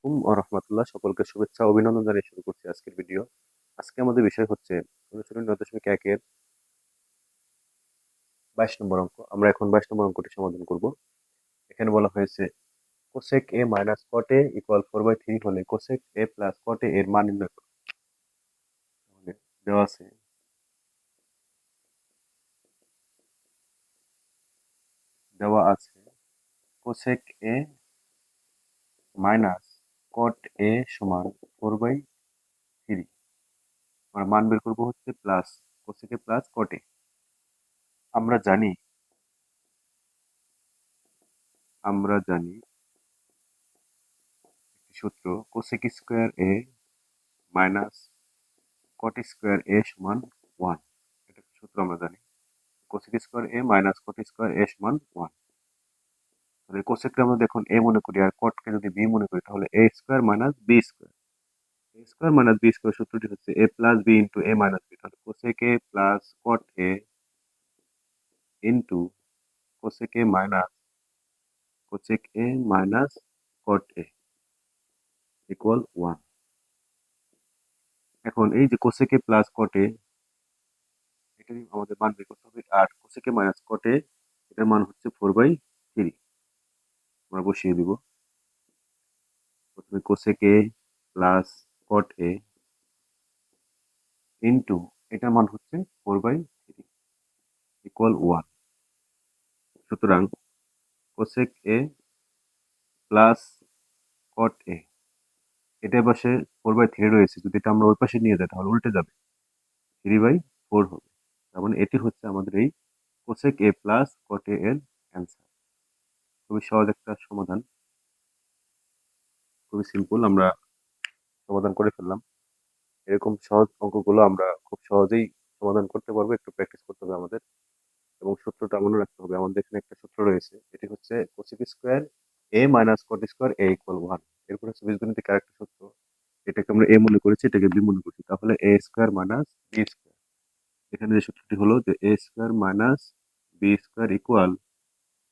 আলাইকুম ওয়া রাহমাতুল্লাহ। সকলকে শুভেচ্ছা ও অভিনন্দন জানিয়ে শুরু করছি আজকের ভিডিও। আজকে আমাদের বিষয় হচ্ছে অনুশীলনী ৯.১ এর ২২ নম্বর অঙ্ক। আমরা এখন ২২ নম্বর অঙ্কটি সমাধান করব। এখানে বলা হয়েছে cosec a minus cot a equal 4/3 হলে cosec a plus cot a এর মান নির্ণয় করো। তাহলে দেওয়া আছে cosec a minus cot a সমান 4/3। আমরা মান বের করব হচ্ছে plus cosec a plus cot a। আমরা জানি একটি সূত্র cosec square a minus cot square a সমান 1। এটা একটা সূত্র আমরা জানি। cosec square a minus cot square a সমান 1। তাহলে cosec কে আমরা দেখুন a মনে করি আর cot কে যদি b মনে করি তাহলে a square minus b square. a square minus b square সূত্রটি হচ্ছে a plus b into a minus b। তাহলে cosec a plus cot a into cosec a minus cot a equal 1। এখন এই যে cosec a plus cot a এটারই আমাদের মান বের করতে হবে, আর cosec a minus cot a এটার মান হচ্ছে 4/3। আমরা বসিয়ে দিব। প্রথমে cosec a plus cot a into এটার মান হচ্ছে 4/3 ইকুয়াল 1। সুতরাং cosec a plus cot a এটার পাশে 4/3 রয়েছে, যদি এটা আমরা ওই পাশে নিয়ে যাই তাহলে উল্টে যাবে, 3/4 হবে। তার মানে এটি হচ্ছে আমাদের এই cosec a plus cot a এর অ্যান্সার। খুবই সহজ একটা সমাধান, খুবই সিম্পল, আমরা সমাধান করে ফেললাম। এরকম সহজ অঙ্কগুলো আমরা খুব সহজেই সমাধান করতে পারবো, একটু প্র্যাকটিস করতে হবে আমাদের। এবং সূত্রটা মনে রাখতে হবে, আমাদের এখানে একটা সূত্র রয়েছে, এটি হচ্ছে cosec square a minus cot square a equal 1। এরপর হচ্ছে বীজগণিতের আরেকটা সূত্র, এটাকে আমরা a মনে করেছি, এটাকে b মনে করছি, তাহলে a square minus b square. এখানে যে সূত্রটি হলো যে a square minus b square equal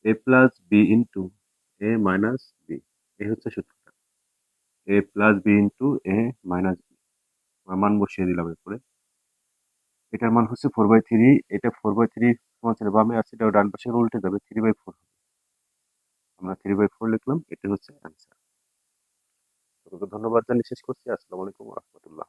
a plus b into a minus b। এই হচ্ছে সূত্রটা, a plus b into a minus b। আমরা মান বসিয়ে দিলাম। এরপরে এটার মান হচ্ছে 4/3। এটা 4/3 সমান চিহ্ন বামে আছে, এটা ডান পাশে উল্টে যাবে, 3/4 হবে। আমরা 3/4 লিখলাম, এটা হচ্ছে অ্যান্সার। ধন্যবাদ জানিয়ে শেষ করছি। আসসালামু আলাইকুম ওয়া রাহমাতুল্লাহ।